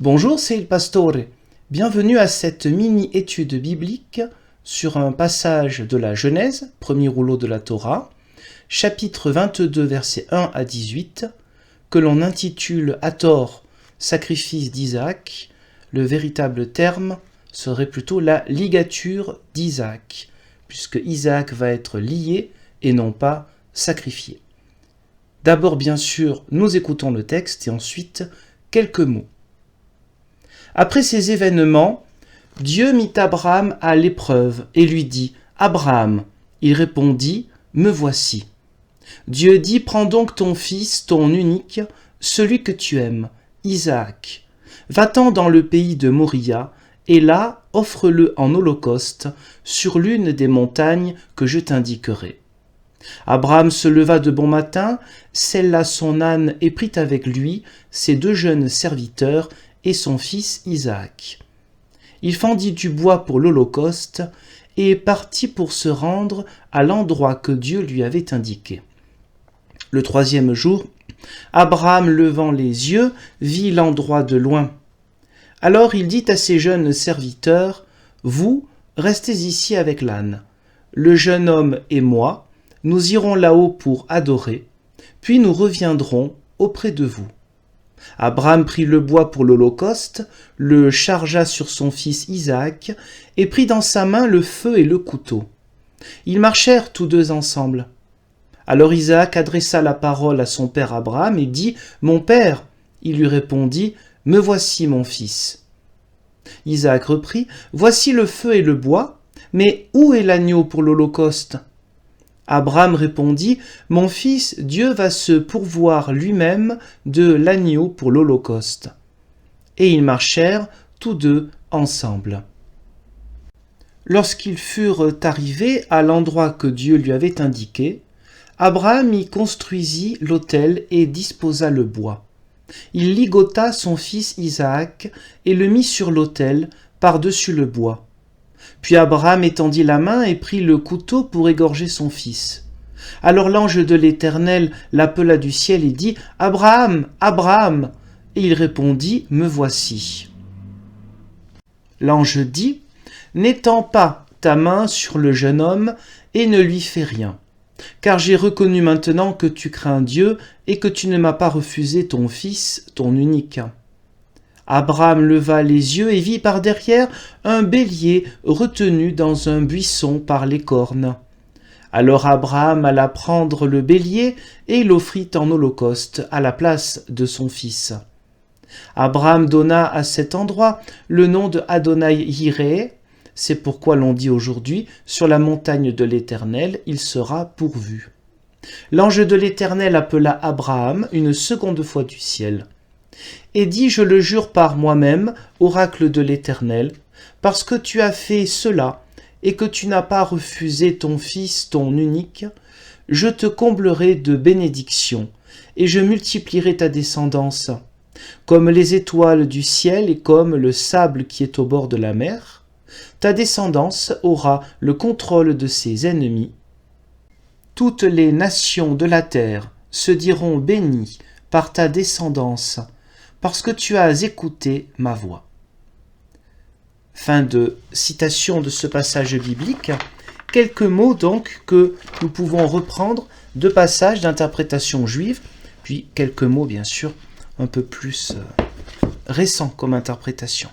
Bonjour, c'est il Pastore. Bienvenue à cette mini-étude biblique sur un passage de la Genèse, premier rouleau de la Torah, chapitre 22, versets 1 à 18, que l'on intitule à tort « Sacrifice d'Isaac ». Le véritable terme serait plutôt la ligature d'Isaac, puisque Isaac va être lié et non pas sacrifié. D'abord, bien sûr, nous écoutons le texte et ensuite quelques mots. Après ces événements, Dieu mit Abraham à l'épreuve et lui dit « Abraham ». Il répondit « Me voici ». Dieu dit « Prends donc ton fils, ton unique, celui que tu aimes, Isaac. Va-t'en dans le pays de Moria, et là, offre-le en holocauste sur l'une des montagnes que je t'indiquerai. » Abraham se leva de bon matin, sella son âne et prit avec lui ses deux jeunes serviteurs et son fils Isaac. Il fendit du bois pour l'holocauste et partit pour se rendre à l'endroit que Dieu lui avait indiqué. Le troisième jour, Abraham, levant les yeux, vit l'endroit de loin. Alors il dit à ses jeunes serviteurs, « Vous, restez ici avec l'âne. Le jeune homme et moi, nous irons là-haut pour adorer, puis nous reviendrons auprès de vous. » Abraham prit le bois pour l'holocauste, le chargea sur son fils Isaac, et prit dans sa main le feu et le couteau. Ils marchèrent tous deux ensemble. Alors Isaac adressa la parole à son père Abraham et dit « Mon père !» Il lui répondit « Me voici, mon fils. » Isaac reprit « Voici le feu et le bois, mais où est l'agneau pour l'holocauste ?» Abraham répondit « Mon fils, Dieu va se pourvoir lui-même de l'agneau pour l'holocauste. » Et ils marchèrent tous deux ensemble. Lorsqu'ils furent arrivés à l'endroit que Dieu lui avait indiqué, Abraham y construisit l'autel et disposa le bois. Il ligota son fils Isaac et le mit sur l'autel par-dessus le bois. Puis Abraham étendit la main et prit le couteau pour égorger son fils. Alors l'ange de l'Éternel l'appela du ciel et dit « Abraham, Abraham !» Et il répondit « Me voici. » L'ange dit « N'étends pas ta main sur le jeune homme et ne lui fais rien, car j'ai reconnu maintenant que tu crains Dieu et que tu ne m'as pas refusé ton fils, ton unique. » Abraham leva les yeux et vit par derrière un bélier retenu dans un buisson par les cornes. Alors Abraham alla prendre le bélier et l'offrit en holocauste à la place de son fils. Abraham donna à cet endroit le nom de Adonai-Yireh. C'est pourquoi l'on dit aujourd'hui « Sur la montagne de l'Éternel, il sera pourvu ». L'ange de l'Éternel appela Abraham une seconde fois du ciel et dit « Je le jure par moi-même, oracle de l'Éternel, parce que tu as fait cela et que tu n'as pas refusé ton fils, ton unique, je te comblerai de bénédictions et je multiplierai ta descendance, comme les étoiles du ciel et comme le sable qui est au bord de la mer. Ta descendance aura le contrôle de ses ennemis. Toutes les nations de la terre se diront bénies par ta descendance, parce que tu as écouté ma voix. » Fin de citation de ce passage biblique. Quelques mots donc que nous pouvons reprendre de passages d'interprétation juive, puis quelques mots bien sûr un peu plus récents comme interprétation.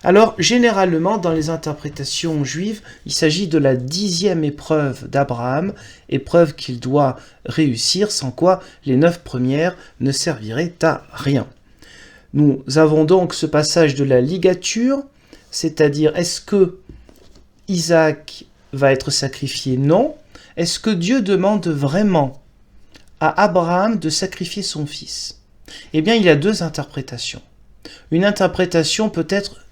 Alors généralement dans les interprétations juives, il s'agit de la 10e épreuve d'Abraham, épreuve qu'il doit réussir, sans quoi les 9 premières ne serviraient à rien. Nous avons donc ce passage de la ligature, c'est-à-dire est-ce que Isaac va être sacrifié? Non. Est-ce que Dieu demande vraiment à Abraham de sacrifier son fils? Eh bien, il y a deux interprétations. Une interprétation peut-être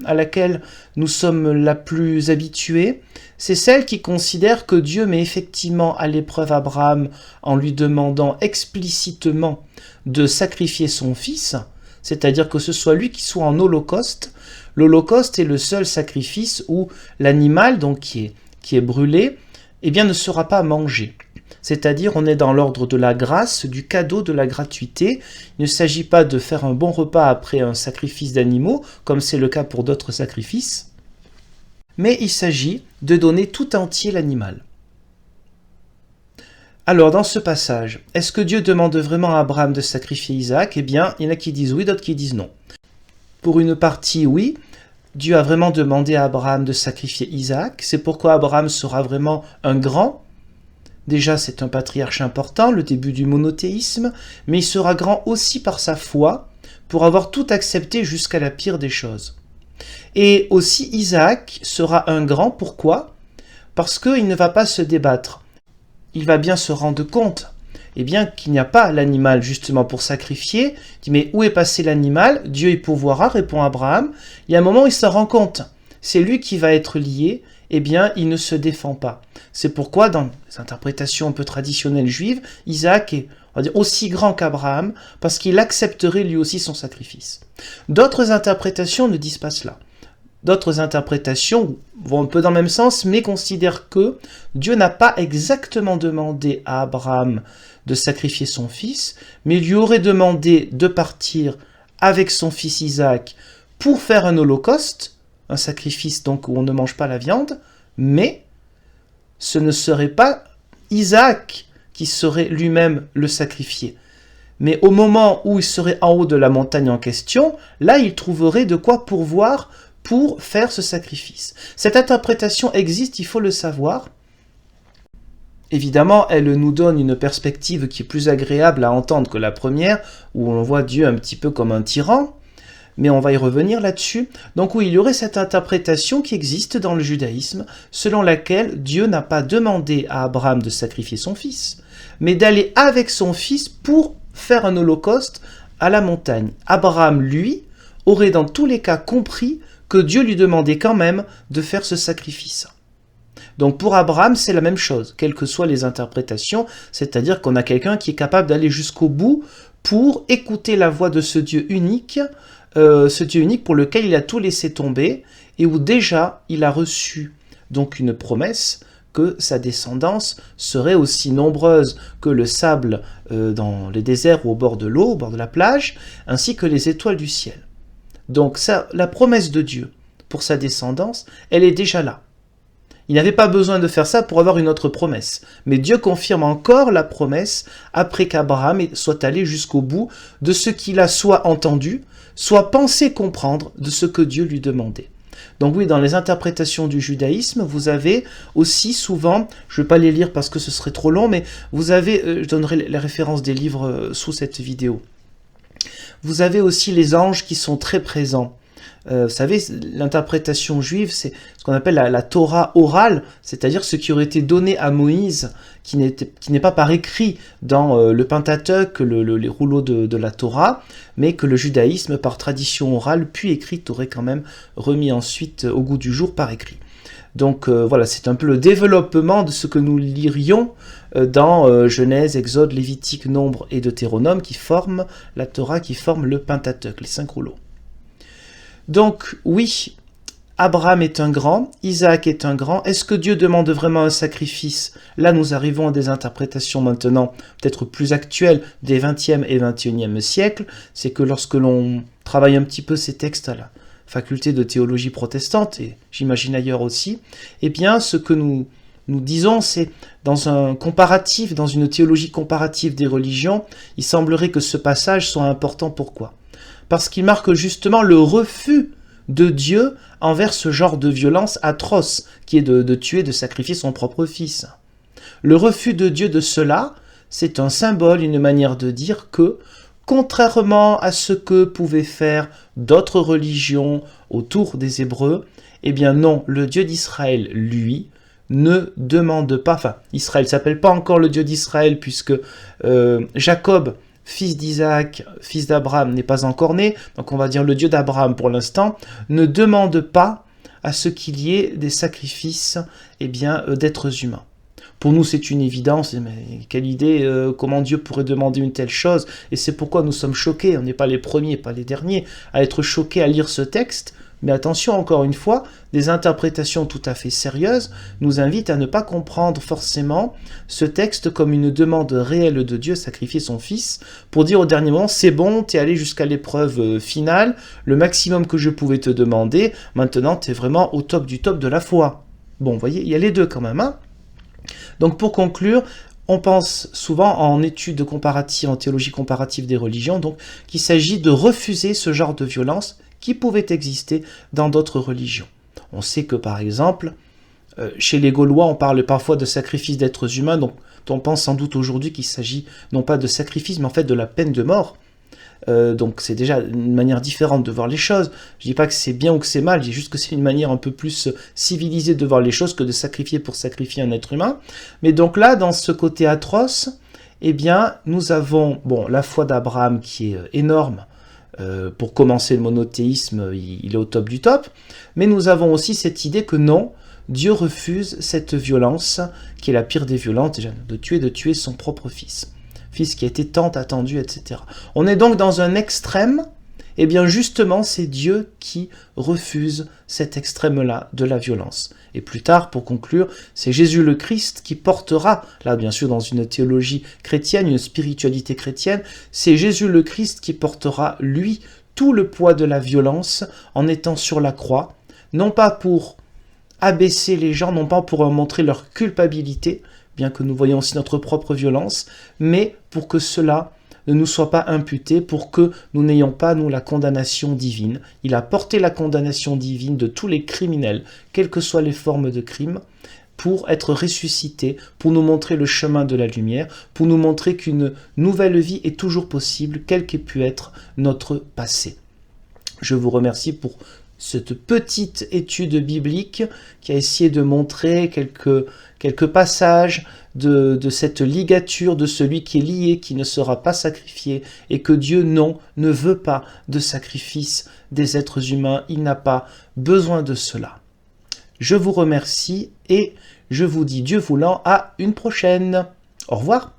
à laquelle nous sommes la plus habitués, c'est celle qui considère que Dieu met effectivement à l'épreuve Abraham en lui demandant explicitement de sacrifier son fils, c'est-à-dire que ce soit lui qui soit en holocauste. L'holocauste est le seul sacrifice où l'animal, donc qui est brûlé, eh bien, ne sera pas mangé. C'est-à-dire, on est dans l'ordre de la grâce, du cadeau, de la gratuité. Il ne s'agit pas de faire un bon repas après un sacrifice d'animaux, comme c'est le cas pour d'autres sacrifices, mais il s'agit de donner tout entier l'animal. Alors, dans ce passage, est-ce que Dieu demande vraiment à Abraham de sacrifier Isaac? Eh bien, il y en a qui disent oui, d'autres qui disent non. Pour une partie, oui, Dieu a vraiment demandé à Abraham de sacrifier Isaac. C'est pourquoi Abraham sera vraiment un grand. Déjà, c'est un patriarche important, le début du monothéisme, mais il sera grand aussi par sa foi, pour avoir tout accepté jusqu'à la pire des choses. Et aussi, Isaac sera un grand, pourquoi? Parce qu'il ne va pas se débattre. Il va bien se rendre compte, eh bien, qu'il n'y a pas l'animal justement pour sacrifier. Il dit, mais où est passé l'animal? Dieu y pourvoira, répond Abraham. Il y a un moment où il s'en rend compte. C'est lui qui va être lié, eh bien, il ne se défend pas. C'est pourquoi, dans les interprétations un peu traditionnelles juives, Isaac est, on va dire, aussi grand qu'Abraham, parce qu'il accepterait lui aussi son sacrifice. D'autres interprétations ne disent pas cela. D'autres interprétations vont un peu dans le même sens, mais considèrent que Dieu n'a pas exactement demandé à Abraham de sacrifier son fils, mais lui aurait demandé de partir avec son fils Isaac pour faire un holocauste, un sacrifice donc où on ne mange pas la viande, mais ce ne serait pas Isaac qui serait lui-même le sacrifié. Mais au moment où il serait en haut de la montagne en question, là il trouverait de quoi pourvoir pour faire ce sacrifice. Cette interprétation existe, il faut le savoir. Évidemment, elle nous donne une perspective qui est plus agréable à entendre que la première, où on voit Dieu un petit peu comme un tyran, mais on va y revenir là-dessus. Donc oui, il y aurait cette interprétation qui existe dans le judaïsme, selon laquelle Dieu n'a pas demandé à Abraham de sacrifier son fils, mais d'aller avec son fils pour faire un holocauste à la montagne. Abraham, lui, aurait dans tous les cas compris que Dieu lui demandait quand même de faire ce sacrifice. Donc pour Abraham, c'est la même chose, quelles que soient les interprétations, c'est-à-dire qu'on a quelqu'un qui est capable d'aller jusqu'au bout pour écouter la voix de ce Dieu unique pour lequel il a tout laissé tomber, et où déjà il a reçu donc une promesse que sa descendance serait aussi nombreuse que le sable dans les déserts ou au bord de l'eau, au bord de la plage, ainsi que les étoiles du ciel. Donc ça, la promesse de Dieu pour sa descendance, elle est déjà là. Il n'avait pas besoin de faire ça pour avoir une autre promesse. Mais Dieu confirme encore la promesse après qu'Abraham soit allé jusqu'au bout de ce qu'il a soit entendu, soit pensé comprendre de ce que Dieu lui demandait. Donc oui, dans les interprétations du judaïsme, vous avez aussi souvent, je ne vais pas les lire parce que ce serait trop long, mais vous avez, je donnerai les références des livres sous cette vidéo. Vous avez aussi les anges qui sont très présents. Vous savez, l'interprétation juive, c'est ce qu'on appelle la Torah orale, c'est-à-dire ce qui aurait été donné à Moïse, qui n'est pas par écrit dans le Pentateuque, les rouleaux de la Torah, mais que le judaïsme, par tradition orale, puis écrite, aurait quand même remis ensuite au goût du jour par écrit. Donc voilà, c'est un peu le développement de ce que nous lirions dans Genèse, Exode, Lévitique, Nombre et Deutéronome, qui forment la Torah, qui forment le Pentateuque, les 5 rouleaux. Donc oui, Abraham est un grand, Isaac est un grand. Est-ce que Dieu demande vraiment un sacrifice? Là, nous arrivons à des interprétations maintenant peut-être plus actuelles des 20e et 21e siècles. C'est que lorsque l'on travaille un petit peu ces textes à la faculté de théologie protestante, et j'imagine ailleurs aussi, eh bien, ce que nous disons, c'est dans un comparatif, dans une théologie comparative des religions, il semblerait que ce passage soit important. Pourquoi? Parce qu'il marque justement le refus de Dieu envers ce genre de violence atroce, qui est de tuer, de sacrifier son propre fils. Le refus de Dieu de cela, c'est un symbole, une manière de dire que, contrairement à ce que pouvaient faire d'autres religions autour des Hébreux, eh bien non, le Dieu d'Israël, lui, ne demande pas, enfin, Israël ne s'appelle pas encore le Dieu d'Israël, puisque Jacob, fils d'Isaac, fils d'Abraham, n'est pas encore né, donc on va dire le Dieu d'Abraham pour l'instant, ne demande pas à ce qu'il y ait des sacrifices d'êtres humains. Pour nous, c'est une évidence, mais quelle idée, comment Dieu pourrait demander une telle chose, et c'est pourquoi nous sommes choqués, on n'est pas les premiers, pas les derniers, à être choqués à lire ce texte, Mais attention, encore une fois, des interprétations tout à fait sérieuses nous invitent à ne pas comprendre forcément ce texte comme une demande réelle de Dieu, sacrifier son Fils, pour dire au dernier moment, c'est bon, t'es allé jusqu'à l'épreuve finale, le maximum que je pouvais te demander, maintenant t'es vraiment au top du top de la foi. Bon, vous voyez, il y a les deux quand même, hein. Donc pour conclure, on pense souvent en études comparatives, en théologie comparative des religions, donc qu'il s'agit de refuser ce genre de violence qui pouvait exister dans d'autres religions. On sait que par exemple, chez les Gaulois, on parle parfois de sacrifice d'êtres humains, donc on pense sans doute aujourd'hui qu'il s'agit non pas de sacrifice, mais en fait de la peine de mort. Donc c'est déjà une manière différente de voir les choses. Je dis pas que c'est bien ou que c'est mal, je dis juste que c'est une manière un peu plus civilisée de voir les choses que de sacrifier pour sacrifier un être humain. Mais donc là, dans ce côté atroce, eh bien, nous avons la foi d'Abraham qui est énorme. Pour commencer, le monothéisme, il est au top du top. Mais nous avons aussi cette idée que non, Dieu refuse cette violence, qui est la pire des violences, déjà, de tuer son propre fils. Fils qui a été tant attendu, etc. On est donc dans un extrême, et bien justement c'est Dieu qui refuse cet extrême-là de la violence. Et plus tard, pour conclure, c'est Jésus le Christ qui portera, là bien sûr dans une théologie chrétienne, une spiritualité chrétienne, c'est Jésus le Christ qui portera, lui, tout le poids de la violence en étant sur la croix, non pas pour abaisser les gens, non pas pour leur montrer leur culpabilité, bien que nous voyons aussi notre propre violence, mais pour que cela ne nous soit pas imputé, pour que nous n'ayons pas, nous, la condamnation divine. Il a porté la condamnation divine de tous les criminels, quelles que soient les formes de crimes, pour être ressuscité, pour nous montrer le chemin de la lumière, pour nous montrer qu'une nouvelle vie est toujours possible, quel qu'ait pu être notre passé. Je vous remercie pour cette petite étude biblique qui a essayé de montrer quelques passages de cette ligature de celui qui est lié, qui ne sera pas sacrifié, et que Dieu, non, ne veut pas de sacrifice des êtres humains, il n'a pas besoin de cela. Je vous remercie et je vous dis Dieu voulant à une prochaine. Au revoir.